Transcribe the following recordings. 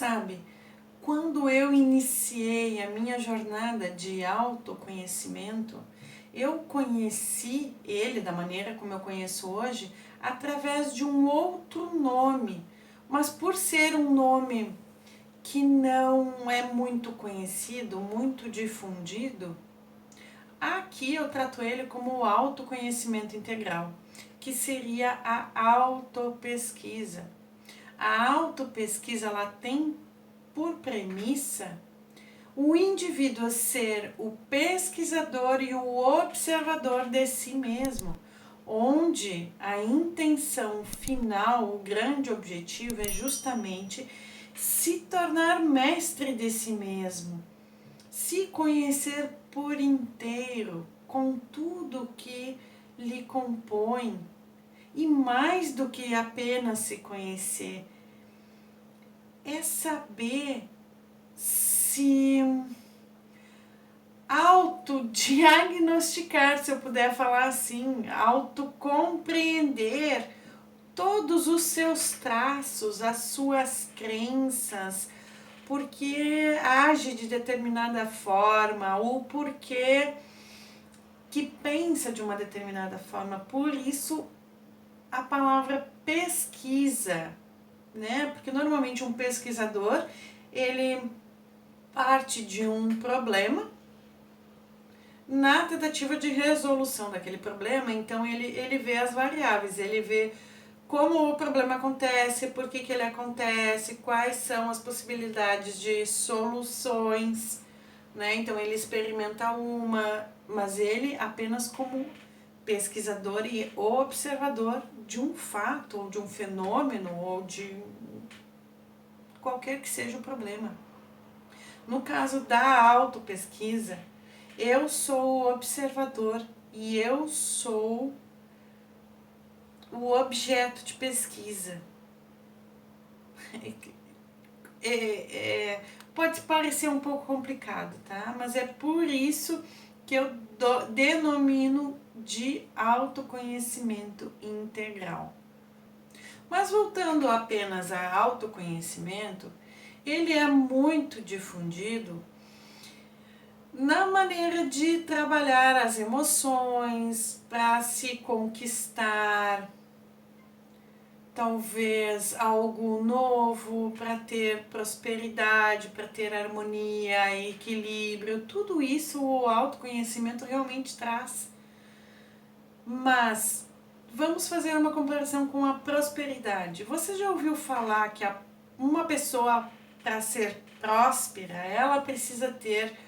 sabe, quando eu iniciei a minha jornada de autoconhecimento, eu conheci ele da maneira como eu conheço hoje através de um outro nome, mas por ser um nome que não é muito conhecido, muito difundido, aqui eu trato ele como o autoconhecimento integral, que seria a autopesquisa. A autopesquisa, ela tem por premissa o indivíduo ser o pesquisador e o observador de si mesmo, onde a intenção final, o grande objetivo é justamente se tornar mestre de si mesmo, se conhecer por inteiro, com tudo que lhe compõe, e mais do que apenas se conhecer, é saber se autodiagnosticar, se eu puder falar assim, autocompreender todos os seus traços, as suas crenças, porque age de determinada forma, o porquê que pensa de uma determinada forma. Por isso a palavra pesquisa, né? Porque normalmente um pesquisador, ele parte de um problema na tentativa de resolução daquele problema, então ele vê as variáveis, ele vê como o problema acontece, por que ele acontece, quais são as possibilidades de soluções, né? Então ele experimenta uma, mas ele apenas como pesquisador e observador de um fato, ou de um fenômeno, ou de qualquer que seja o problema. No caso da autopesquisa, eu sou o observador e eu sou o objeto de pesquisa. Pode parecer um pouco complicado, tá? Mas é por isso que eu denomino de autoconhecimento integral. Mas voltando apenas a autoconhecimento, ele é muito difundido na maneira de trabalhar as emoções para se conquistar talvez algo novo, para ter prosperidade, para ter harmonia, equilíbrio. Tudo isso o autoconhecimento realmente traz. Mas vamos fazer uma comparação com a prosperidade. Você já ouviu falar que uma pessoa, para ser próspera, ela precisa ter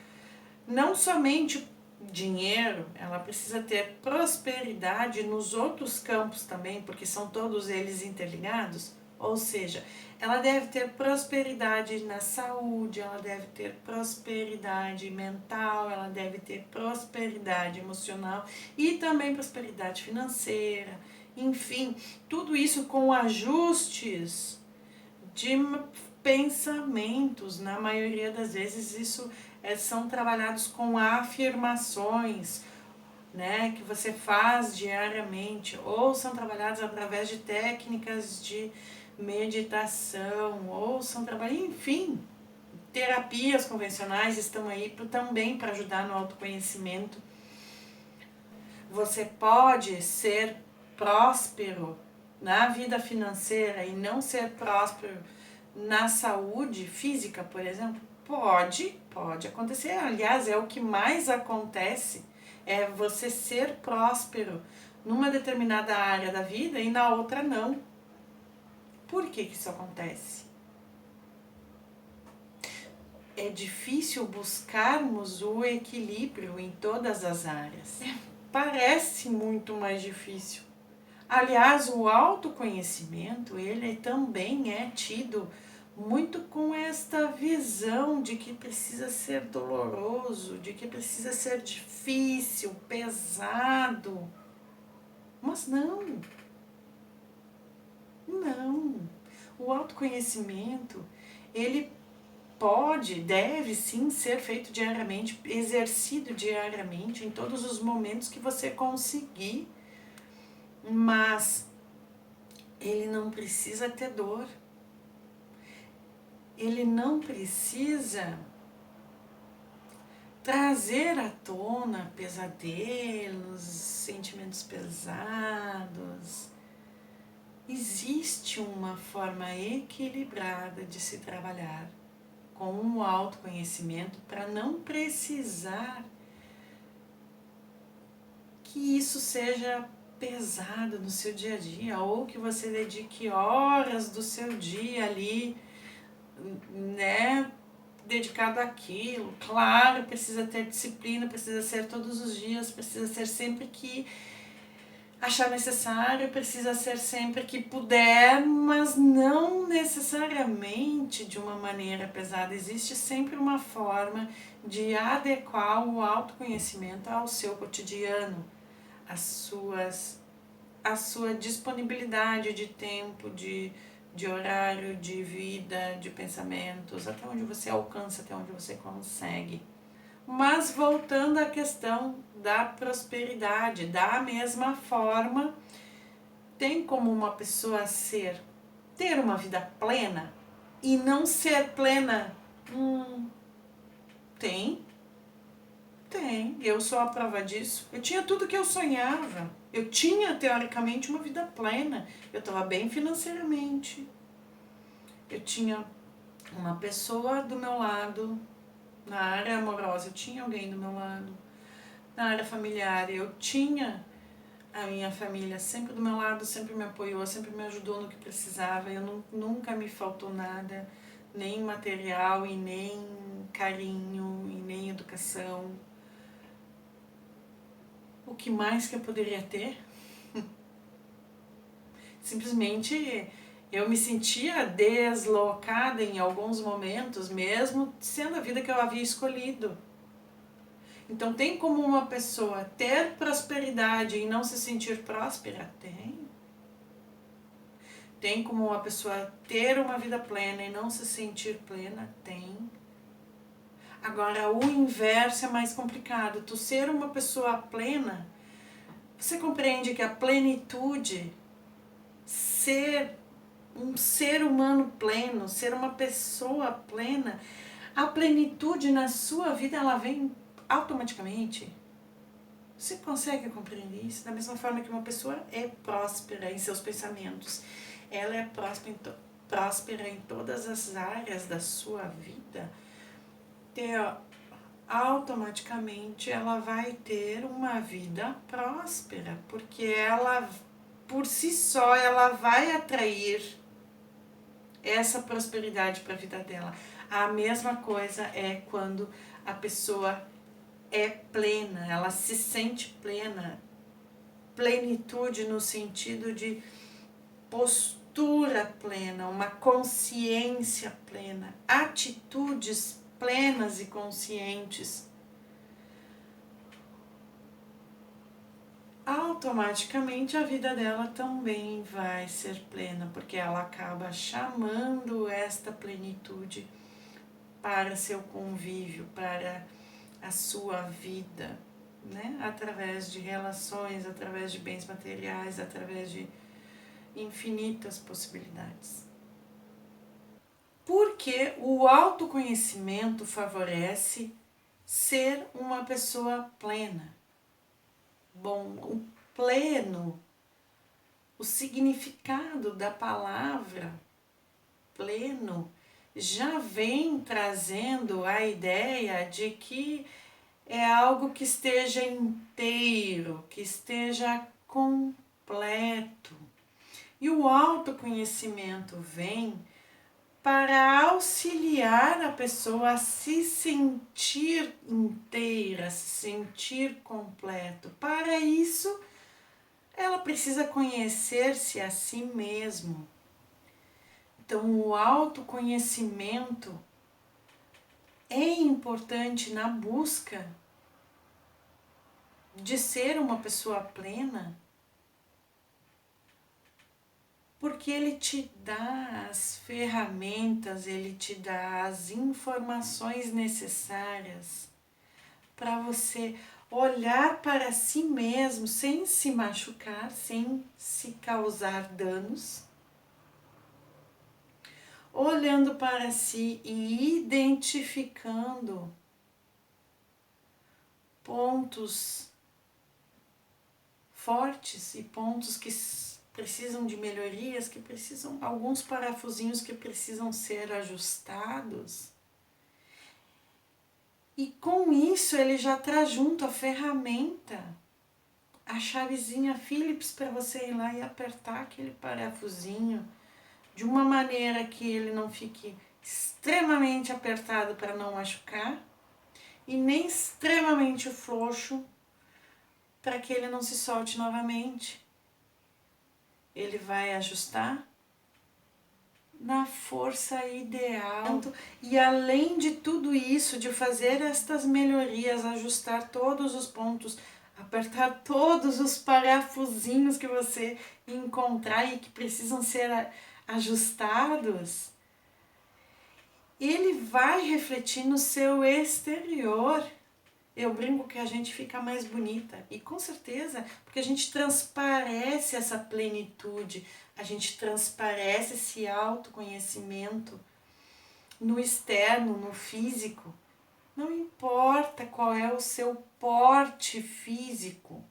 não somente dinheiro, ela precisa ter prosperidade nos outros campos também, porque são todos eles interligados? Ou seja, ela deve ter prosperidade na saúde, ela deve ter prosperidade mental, ela deve ter prosperidade emocional e também prosperidade financeira. Enfim, tudo isso com ajustes de pensamentos. Na maioria das vezes isso são trabalhados com afirmações, né, que você faz diariamente, ou são trabalhados através de técnicas de meditação, ou são trabalhados, enfim, terapias convencionais estão aí também para ajudar no autoconhecimento. Você pode ser próspero na vida financeira e não ser próspero na saúde física, por exemplo? Pode acontecer. Aliás, é o que mais acontece, é você ser próspero numa determinada área da vida e na outra não. Por que isso acontece? É difícil buscarmos o equilíbrio em todas as áreas. Parece muito mais difícil. Aliás, o autoconhecimento, ele também é tido muito com esta visão de que precisa ser doloroso, de que precisa ser difícil, pesado. Mas não. O autoconhecimento, ele deve sim ser feito diariamente, exercido diariamente, em todos os momentos que você conseguir, mas ele não precisa ter dor. ele não precisa trazer à tona pesadelos, sentimentos pesados. Existe uma forma equilibrada de se trabalhar com o autoconhecimento para não precisar que isso seja pesado no seu dia a dia, ou que você dedique horas do seu dia ali, né, dedicado àquilo. Claro, precisa ter disciplina, precisa ser todos os dias, precisa ser sempre que achar necessário, precisa ser sempre que puder, mas não necessariamente de uma maneira pesada. Existe sempre uma forma de adequar o autoconhecimento ao seu cotidiano, a sua disponibilidade de tempo, de horário, de vida, de pensamentos, até onde você alcança, até onde você consegue. Mas voltando à questão da prosperidade, da mesma forma, tem como uma pessoa ter uma vida plena e não ser plena? Tem. Eu sou a prova disso. Eu tinha tudo que eu sonhava. Eu tinha, teoricamente, uma vida plena. Eu estava bem financeiramente. Eu tinha uma pessoa do meu lado. Na área amorosa, eu tinha alguém do meu lado. Na área familiar, eu tinha a minha família sempre do meu lado, sempre me apoiou, sempre me ajudou no que precisava. Nunca me faltou nada, nem material, e nem carinho, e nem educação. O que mais que eu poderia ter? Simplesmente eu me sentia deslocada em alguns momentos, mesmo sendo a vida que eu havia escolhido. Então, tem como uma pessoa ter prosperidade e não se sentir próspera? Tem. Tem como uma pessoa ter uma vida plena e não se sentir plena? Tem. Agora, o inverso é mais complicado. Tu ser uma pessoa plena, você compreende que a plenitude, ser um ser humano pleno, ser uma pessoa plena, a plenitude na sua vida, ela vem automaticamente. Você consegue compreender isso? Da mesma forma que uma pessoa é próspera em seus pensamentos, ela é próspera em todas as áreas da sua vida, automaticamente ela vai ter uma vida próspera, porque ela, por si só, ela vai atrair essa prosperidade para a vida dela. A mesma coisa é quando a pessoa é plena, ela se sente plena. Plenitude no sentido de postura plena, uma consciência plena, atitudes plenas e conscientes. Automaticamente a vida dela também vai ser plena, porque ela acaba chamando esta plenitude para seu convívio, para a sua vida, né? Através de relações, através de bens materiais, através de infinitas possibilidades. Porque o autoconhecimento favorece ser uma pessoa plena. Bom, o pleno, o significado da palavra pleno já vem trazendo a ideia de que é algo que esteja inteiro, que esteja completo. E o autoconhecimento vem para auxiliar a pessoa a se sentir inteira, se sentir completo. Para isso, ela precisa conhecer-se a si mesmo. Então, o autoconhecimento é importante na busca de ser uma pessoa plena, porque ele te dá as ferramentas, ele te dá as informações necessárias para você olhar para si mesmo sem se machucar, sem se causar danos. olhando para si e identificando pontos fortes e pontos que precisam de melhorias, que precisam, alguns parafusinhos que precisam ser ajustados. E com isso ele já traz junto a ferramenta, a chavezinha Phillips para você ir lá e apertar aquele parafusinho de uma maneira que ele não fique extremamente apertado para não machucar e nem extremamente frouxo para que ele não se solte novamente. Ele vai ajustar na força ideal. E além de tudo isso, de fazer estas melhorias, ajustar todos os pontos, apertar todos os parafusinhos que você encontrar e que precisam ser ajustados, ele vai refletir no seu exterior. Eu brinco que a gente fica mais bonita e com certeza porque a gente transparece essa plenitude, a gente transparece esse autoconhecimento no externo, no físico. Não importa qual é o seu porte físico,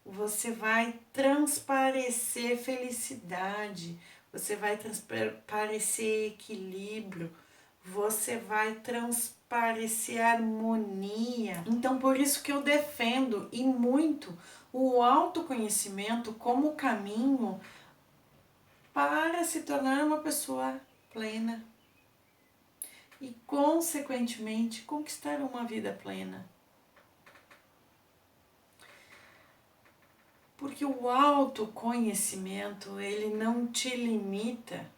você vai transparecer felicidade, você vai transparecer equilíbrio, você vai transparecer harmonia. Então, por isso que eu defendo e muito o autoconhecimento como caminho para se tornar uma pessoa plena e, consequentemente, conquistar uma vida plena. Porque o autoconhecimento, ele não te limita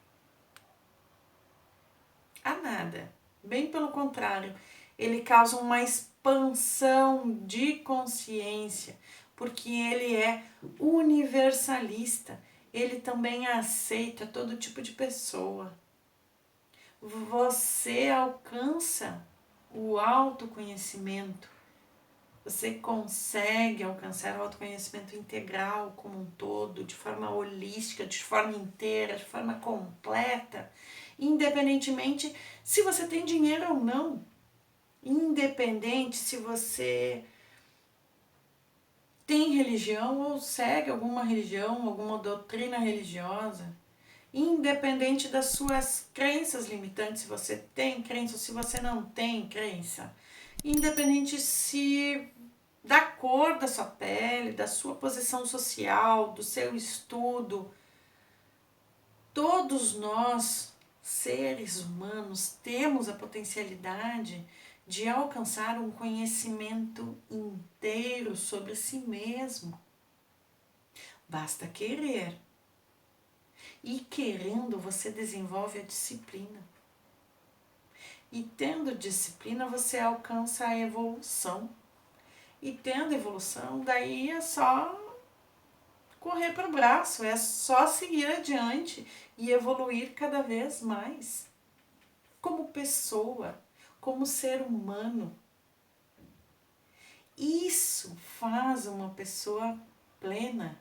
a nada. Bem pelo contrário, ele causa uma expansão de consciência, porque ele é universalista. Ele também aceita todo tipo de pessoa. Você alcança o autoconhecimento. Você consegue alcançar o autoconhecimento integral como um todo, de forma holística, de forma inteira, de forma completa, independentemente se você tem dinheiro ou não, independente se você tem religião ou segue alguma religião, alguma doutrina religiosa, independente das suas crenças limitantes, se você tem crença ou se você não tem crença, independente se da cor da sua pele, da sua posição social, do seu estudo. Todos nós, seres humanos, temos a potencialidade de alcançar um conhecimento inteiro sobre si mesmo. Basta querer. E querendo, você desenvolve a disciplina. E tendo disciplina, você alcança a evolução. E tendo evolução, daí é só correr para o braço, é só seguir adiante e evoluir cada vez mais. Como pessoa, como ser humano. Isso faz uma pessoa plena.